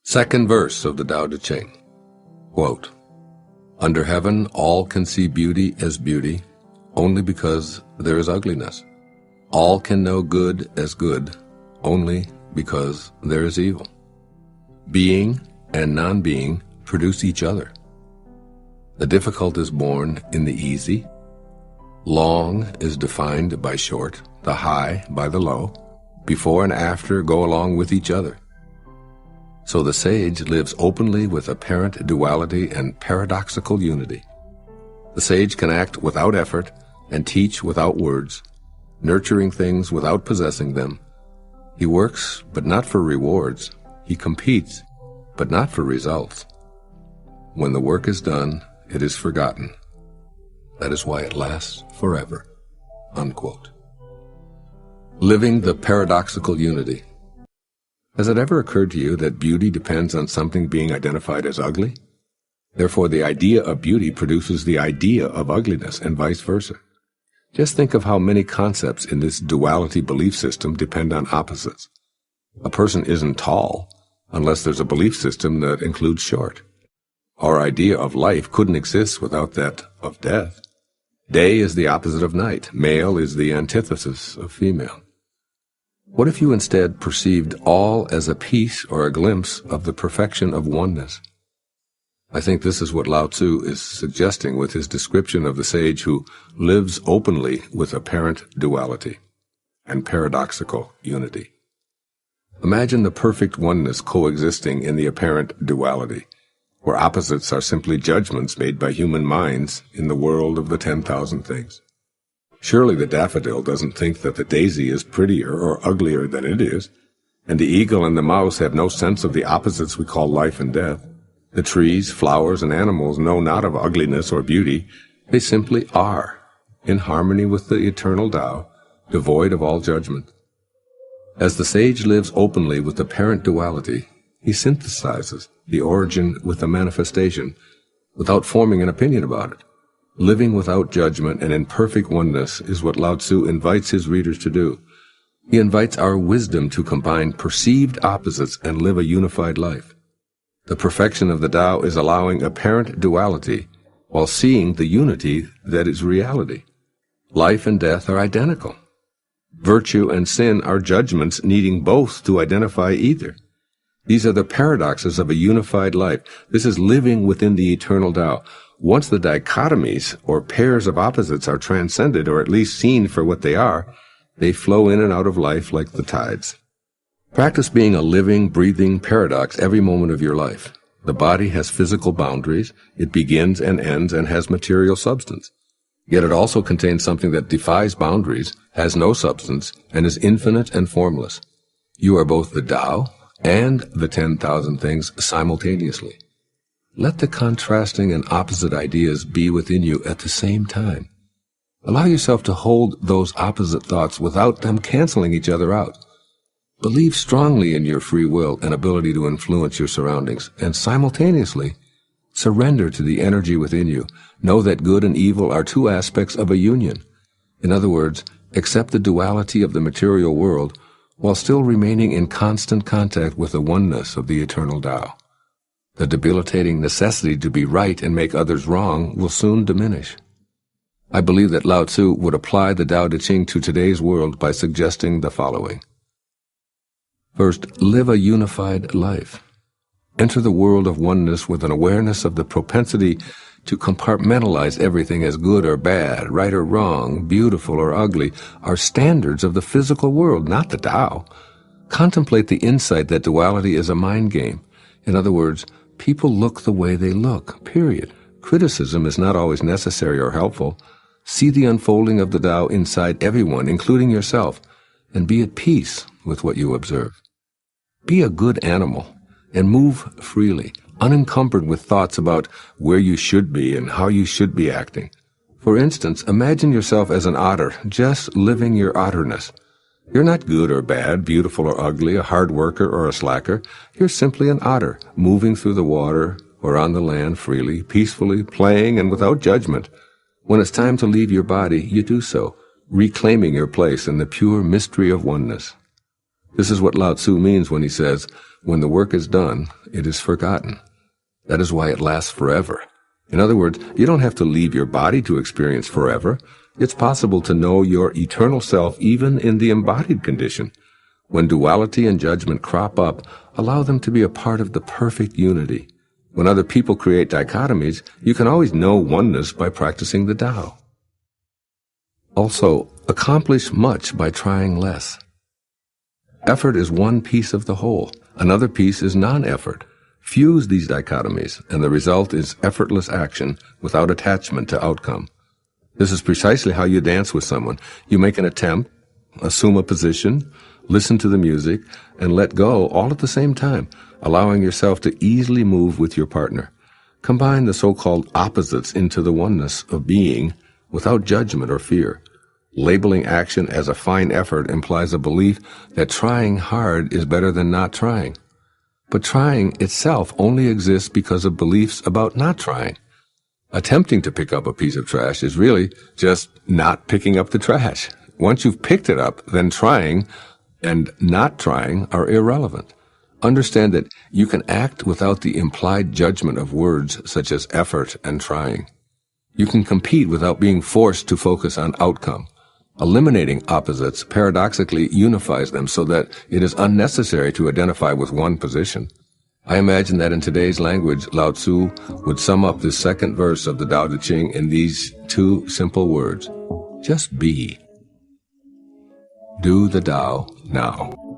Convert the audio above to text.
Second verse of the Tao Te Ching. Quote, "Under heaven all can see beauty as beauty only because there is ugliness. All can know good as good only because there is evil. Being and non-being produce each other. The difficult is born in the easy. Long is defined by short, the high by the low. Before and after go along with each other. So the sage lives openly with apparent duality and paradoxical unity. The sage can act without effort and teach without words, nurturing things without possessing them. He works, but not for rewards. He competes, but not for results. When the work is done, it is forgotten. That is why it lasts forever." Unquote. Living the paradoxical unity. Has it ever occurred to you that beauty depends on something being identified as ugly? Therefore, the idea of beauty produces the idea of ugliness and vice versa. Just think of how many concepts in this duality belief system depend on opposites. A person isn't tall unless there's a belief system that includes short. Our idea of life couldn't exist without that of death. Day is the opposite of night. Male is the antithesis of female. What if you instead perceived all as a piece or a glimpse of the perfection of oneness? I think this is what Lao Tzu is suggesting with his description of the sage who lives openly with apparent duality and paradoxical unity. Imagine the perfect oneness coexisting in the apparent duality, where opposites are simply judgments made by human minds in the world of the 10,000 things. Surely the daffodil doesn't think that the daisy is prettier or uglier than it is, and the eagle and the mouse have no sense of the opposites we call life and death. The trees, flowers, and animals know not of ugliness or beauty. They simply are, in harmony with the eternal Tao, devoid of all judgment. As the sage lives openly with apparent duality, he synthesizes the origin with the manifestation without forming an opinion about it. Living without judgment and in perfect oneness is what Lao Tzu invites his readers to do. He invites our wisdom to combine perceived opposites and live a unified life. The perfection of the Tao is allowing apparent duality while seeing the unity that is reality. Life and death are identical. Virtue and sin are judgments needing both to identify either. These are the paradoxes of a unified life. This is living within the eternal Tao. Once the dichotomies or pairs of opposites are transcended, or at least seen for what they are, they flow in and out of life like the tides. Practice being a living, breathing paradox every moment of your life. The body has physical boundaries. It begins and ends and has material substance. Yet it also contains something that defies boundaries, has no substance, and is infinite and formless. You are both the Tao and the 10,000 things simultaneously. Let the contrasting and opposite ideas be within you at the same time. Allow yourself to hold those opposite thoughts without them canceling each other out. Believe strongly in your free will and ability to influence your surroundings, and simultaneously surrender to the energy within you. Know that good and evil are two aspects of a union. In other words, accept the duality of the material world while still remaining in constant contact with the oneness of the eternal Tao. The debilitating necessity to be right and make others wrong will soon diminish. I believe that Lao Tzu would apply the Tao Te Ching to today's world by suggesting the following. First, live a unified life. Enter the world of oneness with an awareness of the propensity to compartmentalize everything as good or bad, right or wrong, beautiful or ugly, are standards of the physical world, not the Tao. Contemplate the insight that duality is a mind game. In other words, people look the way they look, period. Criticism is not always necessary or helpful. See the unfolding of the Tao inside everyone, including yourself, and be at peace with what you observe. Be a good animal and move freely, unencumbered with thoughts about where you should be and how you should be acting. For instance, imagine yourself as an otter, just living your otterness. You're not good or bad, beautiful or ugly, a hard worker or a slacker. You're simply an otter, moving through the water or on the land freely, peacefully, playing and without judgment. When it's time to leave your body, you do so, reclaiming your place in the pure mystery of oneness. This is what Lao Tzu means when he says, when the work is done, it is forgotten. That is why it lasts forever. In other words, you don't have to leave your body to experience forever. It's possible to know your eternal self even in the embodied condition. When duality and judgment crop up, allow them to be a part of the perfect unity. When other people create dichotomies, you can always know oneness by practicing the Tao. Also, accomplish much by trying less. Effort is one piece of the whole. Another piece is non-effort. Fuse these dichotomies, and the result is effortless action without attachment to outcome. This is precisely how you dance with someone. You make an attempt, assume a position, listen to the music, and let go all at the same time, allowing yourself to easily move with your partner. Combine the so-called opposites into the oneness of being without judgment or fear. Labeling action as a fine effort implies a belief that trying hard is better than not trying. But trying itself only exists because of beliefs about not trying. Attempting to pick up a piece of trash is really just not picking up the trash. Once you've picked it up, then trying and not trying are irrelevant. Understand that you can act without the implied judgment of words such as effort and trying. You can compete without being forced to focus on outcome. Eliminating opposites paradoxically unifies them so that it is unnecessary to identify with one position. I imagine that in today's language, Lao Tzu would sum up the second verse of the Tao Te Ching in these two simple words. Just be. Do the Tao now.